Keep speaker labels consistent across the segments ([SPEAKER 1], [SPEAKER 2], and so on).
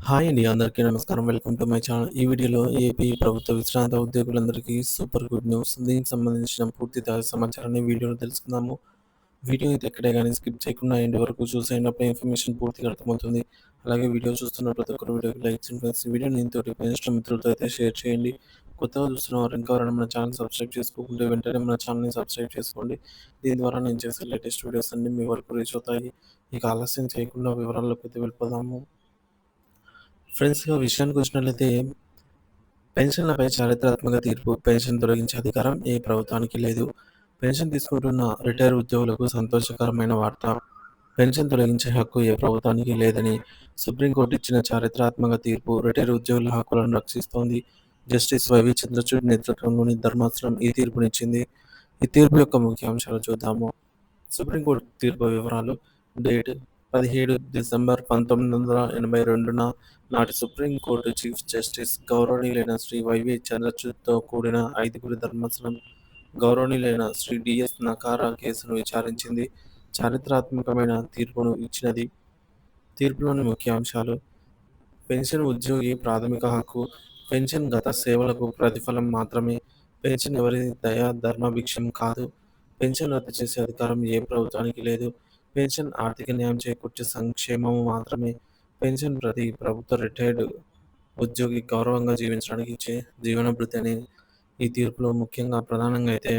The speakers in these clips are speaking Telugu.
[SPEAKER 1] హాయ్ అండి. అందరికీ నమస్కారం. Welcome to my channel. ఈ వీడియోలో ఏపీ ప్రభుత్వ విశ్రాంత ఉద్యోగులందరికీ సూపర్ గుడ్ న్యూస్. దీనికి సంబంధించిన పూర్తి తాజా సమాచారాన్ని వీడియోలో తెలుసుకుందాము. వీడియో అయితే ఎక్కడే గానీ స్కిప్ చేయకుండా ఎండ్ వరకు చూసేయండి. అప్పుడే ఇన్ఫర్మేషన్ పూర్తిగా అర్థమవుతుంది. అలాగే వీడియో చూస్తున్న ప్రతి ఒక్కరు వీడియోకి లైక్ చేయండి ఫ్రెండ్స్. ఈ వీడియోని ఇంతటి ఇష్టం మిత్రులతో అయితే షేర్ చేయండి. కొత్తగా చూస్తున్న వారు ఇంకా ఎవరైనా మన ఛానల్ సబ్స్క్రైబ్ చేసుకోకుంటే వెంటనే మన ఛానల్‌ని సబ్స్క్రైబ్ చేసుకోండి. దీని ద్వారా నేను చేసే లేటెస్ట్ వీడియోస్ అన్నీ మీ వరకు రీచ్ అవుతాయి. ఇక ఆలస్యం చేయకుండా వివరాల్లోకి అయితే వెళ్ళిపోదాము. ఫ్రెండ్స్, ఇక విషయానికి వచ్చినట్లయితే పెన్షన్లపై చారిత్రాత్మక తీర్పు. పెన్షన్ తొలగించే అధికారం ఏ ప్రభుత్వానికి లేదు. పెన్షన్ తీసుకుంటున్న రిటైర్ ఉద్యోగులకు సంతోషకరమైన వార్త. పెన్షన్ తొలగించే హక్కు ఏ ప్రభుత్వానికి లేదని సుప్రీంకోర్టు ఇచ్చిన చారిత్రాత్మక తీర్పు రిటైర్ ఉద్యోగుల హక్కులను రక్షిస్తోంది. జస్టిస్ వైవి చంద్రచూడ్ నేతృత్వంలోని ధర్మాసనం ఈ తీర్పునిచ్చింది. ఈ తీర్పు యొక్క ముఖ్యాంశాలు చూద్దాము. సుప్రీంకోర్టు తీర్పు వివరాలు. డేట్ 17 డిసెంబర్ 1982న నాటి సుప్రీంకోర్టు చీఫ్ జస్టిస్ గౌరవనీయులైన శ్రీ వైవి చంద్రచూడ్‌తో కూడిన ఐదుగురి ధర్మాసనం గౌరవనీయులైన శ్రీ డిఎస్ నకారా కేసును విచారించింది. చారిత్రాత్మకమైన తీర్పును ఇచ్చినది. తీర్పులోని ముఖ్యాంశాలు: పెన్షన్ ఉద్యోగి ప్రాథమిక హక్కు. పెన్షన్ గత సేవలకు ప్రతిఫలం మాత్రమే. పెన్షన్ ఎవరి దయా ధర్మభిక్షం కాదు. పెన్షన్ రద్దు చేసే అధికారం ఏ ప్రభుత్వానికి లేదు. పెన్షన్ ఆర్థిక న్యాయం చేకూర్చే సంక్షేమము మాత్రమే. పెన్షన్ ప్రతి ప్రభుత్వ రిటైర్డ్ ఉద్యోగి గౌరవంగా జీవించడానికి ఇచ్చే జీవనభృతి అని ఈ తీర్పులో ముఖ్యంగా ప్రధానంగా అయితే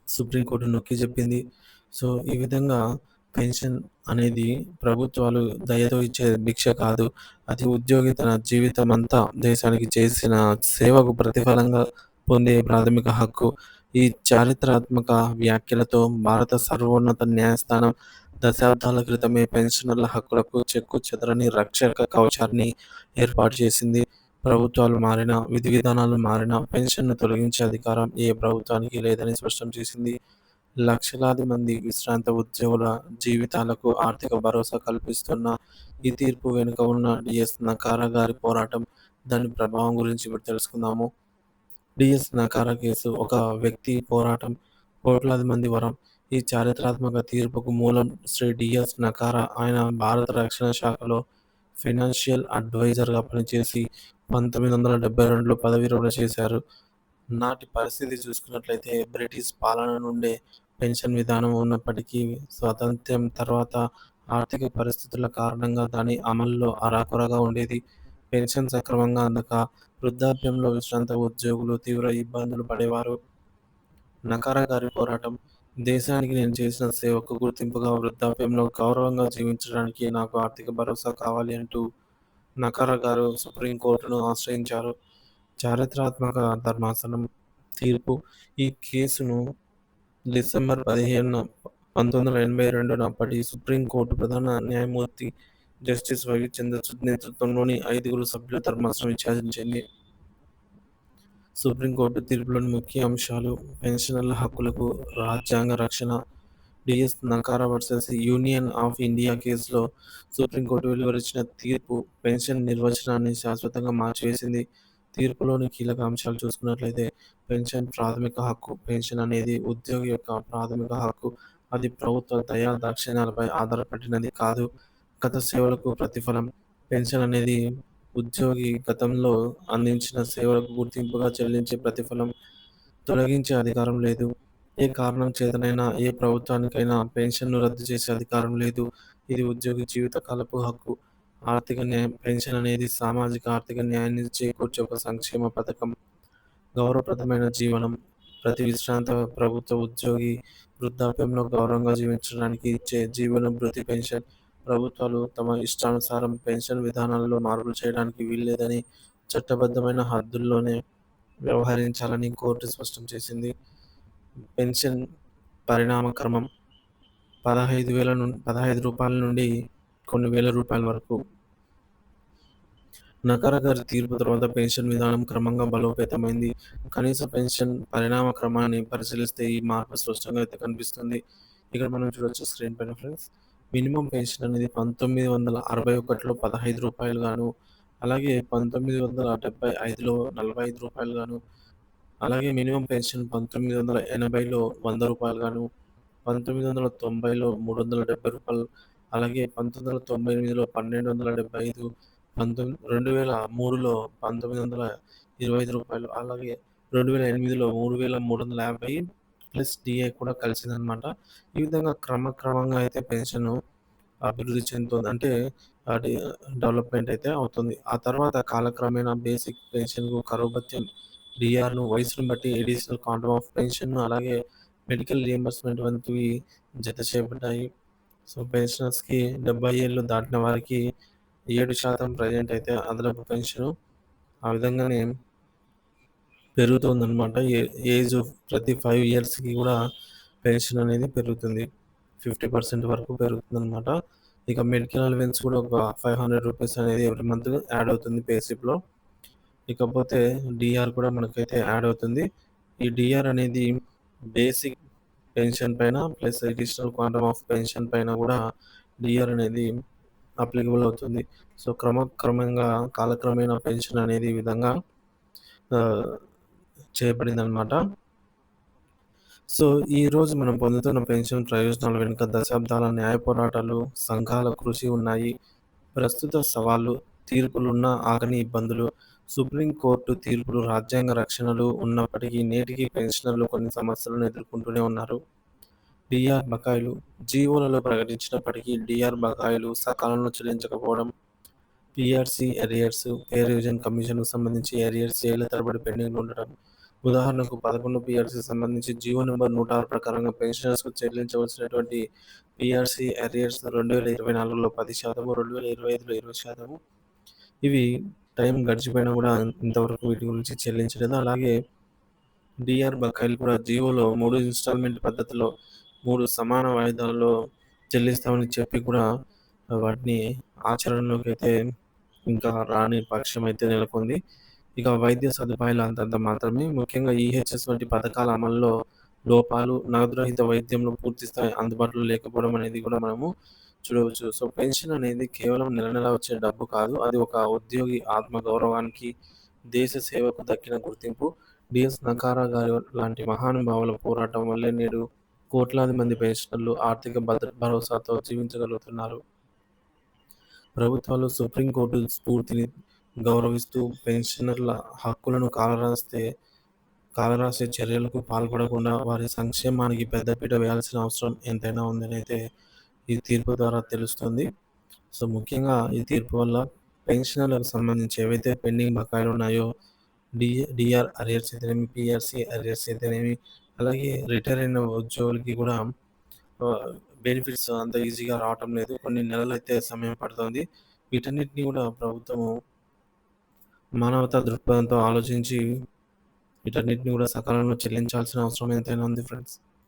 [SPEAKER 1] సుప్రీంకోర్టు నొక్కి చెప్పింది. సో, ఈ విధంగా పెన్షన్ అనేది ప్రభుత్వాలు దయతో ఇచ్చే భిక్ష కాదు. అది ఉద్యోగి తన జీవితమంతా దేశానికి చేసిన సేవకు ప్రతిఫలంగా పొందే ప్రాథమిక హక్కు. ఈ చారిత్రాత్మక వ్యాఖ్యలతో భారత సర్వోన్నత న్యాయస్థానం దశాబ్దాల క్రితమే పెన్షనర్ల హక్కులకు చెక్కుచెదరని రక్షక కవచాన్ని ఏర్పాటు చేసింది. ప్రభుత్వాలు మారినా, విధి విధానాలు మారినా పెన్షన్‌ను తొలగించే అధికారం ఏ ప్రభుత్వానికి లేదని స్పష్టం చేసింది. లక్షలాది మంది విశ్రాంత ఉద్యోగుల జీవితాలకు ఆర్థిక భరోసా కల్పిస్తున్న ఈ తీర్పు వెనుక ఉన్న డిఎస్ నకారా గారి పోరాటం, దాని ప్రభావం గురించి ఇప్పుడు తెలుసుకుందాము. డిఎస్ నకారా కేసు ఒక వ్యక్తి పోరాటం, కోట్లాది మంది వరం. ఈ చారిత్రాత్మక తీర్పుకు మూలం శ్రీ డిఎస్ నకారా. ఆయన భారత రక్షణ శాఖలో ఫైనాన్షియల్ అడ్వైజర్‌గా పనిచేసి 1972లో పదవి విరమణ చేశారు. నాటి పరిస్థితి చూసుకున్నట్లయితే బ్రిటిష్ పాలన నుండే పెన్షన్ విధానం ఉన్నప్పటికీ స్వాతంత్ర్యం తర్వాత ఆర్థిక పరిస్థితుల కారణంగా దాని అమల్లో అరాకొరగా ఉండేది. పెన్షన్ సక్రమంగా అందక వృద్ధాప్యంలో విశ్రాంత ఉద్యోగులు తీవ్ర ఇబ్బందులు పడేవారు. నకారా గారి పోరాటం: దేశానికి నేను చేసిన సేవకు గుర్తింపుగా వృద్ధాప్యంలో గౌరవంగా జీవించడానికి నాకు ఆర్థిక భరోసా కావాలి అంటూ నకారా గారు సుప్రీంకోర్టును ఆశ్రయించారు. చారిత్రాత్మక ధర్మాసనం తీర్పు: ఈ కేసును డిసెంబర్ 15న 1982 నాటి సుప్రీంకోర్టు ప్రధాన న్యాయమూర్తి జస్టిస్ వైవి చంద్రచూడ్ నేతృత్వంలోని ఐదుగురు సభ్యుల ధర్మాసనం విచారించింది. సుప్రీంకోర్టు తీర్పులోని ముఖ్య అంశాలు: పెన్షనర్ల హక్కులకు రాజ్యాంగ రక్షణ. DS Nakara versus Union of India కేసులో సుప్రీంకోర్టు వెలువరించిన తీర్పు పెన్షన్ నిర్వచనాన్ని శాశ్వతంగా మార్చివేసింది. తీర్పులోని కీలక అంశాలు చూసుకున్నట్లయితే పెన్షన్ ప్రాథమిక హక్కు. పెన్షన్ అనేది ఉద్యోగి యొక్క ప్రాథమిక హక్కు. అది ప్రభుత్వ దయా దాక్షిణ్యాలపై ఆధారపడినది కాదు. గత సేవలకు ప్రతిఫలం. పెన్షన్ అనేది ఉద్యోగి గతంలో అందించిన సేవలకు గుర్తింపుగా చెల్లించే ప్రతిఫలం. తొలగించే అధికారం లేదు. ఏ కారణం చేతనైనా ఏ ప్రభుత్వానికైనా పెన్షన్‌ను రద్దు చేసే అధికారం లేదు. ఇది ఉద్యోగి జీవితకాలపు హక్కు. ఆర్థిక న్యాయం. పెన్షన్ అనేది సామాజిక ఆర్థిక న్యాయాన్ని చేకూర్చే ఒక సంక్షేమ పథకం. గౌరవప్రదమైన జీవనం. ప్రతి విశ్రాంత ప్రభుత్వ ఉద్యోగి వృద్ధాప్యంలో గౌరవంగా జీవించడానికి ఇచ్చే జీవన భృతి పెన్షన్. ప్రభుత్వాలు తమ ఇష్టానుసారం పెన్షన్ విధానాల్లో మార్పులు చేయడానికి వీల్లేదని, చట్టబద్ధమైన హద్దుల్లోనే వ్యవహరించాలని కోర్టు స్పష్టం చేసింది. పెన్షన్ పరిణామ క్రమం: రూ. 15 నుండి కొన్ని వేల రూపాయల వరకు. నకారా గారి తీర్పు తర్వాత పెన్షన్ విధానం క్రమంగా బలోపేతమైంది. కనీస పెన్షన్ పరిణామ క్రమాన్ని పరిశీలిస్తే ఈ మార్పు స్పష్టంగా అయితే కనిపిస్తుంది. ఇక్కడ మనం చూడొచ్చు స్క్రీన్ పైన ఫ్రెండ్స్. మినిమం పెన్షన్ అనేది 1961లో రూ. 15 గాను, అలాగే 1975లో రూ. 45 గాను, అలాగే మినిమం పెన్షన్ 1980లో రూ. 100 గాను, 1990లో రూ. 370, అలాగే 1998లో 1275, 2003లో రూ. 1925, అలాగే 2008లో 3350 ప్లస్ డీఏ కూడా కలిసిందనమాట. ఈ విధంగా క్రమక్రమంగా అయితే పెన్షను అభివృద్ధి చెందుతుంది. అంటే అది డెవలప్‌మెంట్ అయితే అవుతుంది. ఆ తర్వాత కాలక్రమేణా బేసిక్ పెన్షన్‌కు కరువు భత్యం, డీఆర్‌ను వయసును బట్టి అడిషనల్ క్వాంటమ్ ఆఫ్ పెన్షన్, అలాగే మెడికల్ రియంబర్స్‌మెంట్ వంటివి జత చేయబడ్డాయి. సో, పెన్షనర్స్‌కి 70 ఏళ్ళు దాటిన వారికి 7% ప్రెజెంట్ అయితే అదనపు పెన్షను. ఆ విధంగానే పెరుగుతుందనమాట. ఏజ్ ప్రతి 5 ఇయర్స్‌కి కూడా పెన్షన్ అనేది పెరుగుతుంది. 50% వరకు పెరుగుతుందనమాట. ఇక మెడికల్ అలవెన్స్ కూడా ఒక రూ. 500 అనేది ఎవ్రీ మంత్ యాడ్ అవుతుంది పే స్లిప్‌లో. ఇకపోతే డీఆర్ కూడా మనకైతే యాడ్ అవుతుంది. ఈ డీఆర్ అనేది బేసిక్ పెన్షన్ పైన plus additional quantum of pension పైన కూడా డీఆర్ అనేది అప్లికబుల్ అవుతుంది. సో, క్రమంగా కాలక్రమేణా పెన్షన్ అనేది ఈ విధంగా ఆహ్, చేయబడిందనమాట. సో, ఈరోజు మనం పొందుతున్న పెన్షన్ ప్రయోజనాల వెనుక దశాబ్దాల న్యాయ పోరాటాలు, సంఘాల కృషి ఉన్నాయి. ప్రస్తుత సవాళ్లు, తీర్పులున్న ఆగని ఇబ్బందులు, సుప్రీం కోర్టు తీర్పులు, రాజ్యాంగ రక్షణలు ఉన్నప్పటికీ నేటికీ పెన్షనర్లు కొన్ని సమస్యలను ఎదుర్కొంటూనే ఉన్నారు. డీఆర్ బకాయిలు జీవోలలో ప్రకటించినప్పటికీ డీఆర్ బకాయిలు సకాలంలో చెల్లించకపోవడం, పీఆర్సీ అరియర్స్, పే రివిజన్ కమిషన్‌కు సంబంధించి అరియర్స్ ఏళ్ల తరబడి పెండింగ్‌లో ఉండడం. ఉదాహరణకు 11 పీఆర్సీకి సంబంధించి జీవో నంబర్ 106 ప్రకారంగా పెన్షనర్స్‌కు చెల్లించవలసినటువంటి పీఆర్సీ అరియర్స్ 2024లో 10%, 2025లో 20%. ఇవి టైం గడిచిపోయినా కూడా ఇంతవరకు వీటి గురించి చెల్లించలేదు. అలాగే డీఆర్ బకాయిలు కూడా జీవోలో 3 ఇన్‌స్టాల్‌మెంట్ పద్ధతిలో 3 సమాన వాయిదాలలో చెల్లిస్తామని చెప్పి కూడా వాటిని ఆచరణలోకైతే ఇంకా రాని పక్షమైతే నెలకొంది. ఇక వైద్య సదుపాయాలు అంతంత మాత్రమే. ముఖ్యంగా ఈహెచ్ఎస్ వంటి పథకాల అమలులో లోపాలు, నగదు రహిత వైద్యంలో పూర్తి స్థాయి అందుబాటులో లేకపోవడం అనేది కూడా మనము చూడవచ్చు. సో, పెన్షన్ అనేది కేవలం నెల నెల వచ్చే డబ్బు కాదు. అది ఒక ఉద్యోగి ఆత్మ గౌరవానికి, దేశ సేవకు దక్కిన గుర్తింపు. డిఎస్ నకారా గారి లాంటి మహానుభావుల పోరాటం వల్లే నేడు కోట్లాది మంది పెన్షనర్లు ఆర్థిక భరోసాతో జీవించగలుగుతున్నారు. ప్రభుత్వాలు సుప్రీంకోర్టు స్ఫూర్తిని గౌరవిస్తూ పెన్షనర్ల హక్కులను కాలరాసే చర్యలకు పాల్పడకుండా వారి సంక్షేమానికి పెద్దపీట వేయాల్సిన అవసరం ఎంతైనా ఉందనైతే ఈ తీర్పు ద్వారా తెలుస్తుంది. సో, ముఖ్యంగా ఈ తీర్పు వల్ల పెన్షనర్లకు సంబంధించి ఏవైతే పెండింగ్ బకాయిలు ఉన్నాయో డి డీఆర్ అరియర్స్ అయితేనేమి, పీఆర్సీ అరియర్స్ అయితేనేమి, అలాగే రిటైర్ అయిన ఉద్యోగులకి కూడా బెనిఫిట్స్ అంత ఈజీగా రావటం లేదు. కొన్ని నెలలైతే సమయం పడుతోంది. వీటన్నిటిని కూడా ప్రభుత్వము మానవతా దృక్పథంతో ఆలోచించి వీటన్నిటిని కూడా సకాలంలో చెల్లించాల్సిన అవసరం ఎంతైనా ఉంది ఫ్రెండ్స్.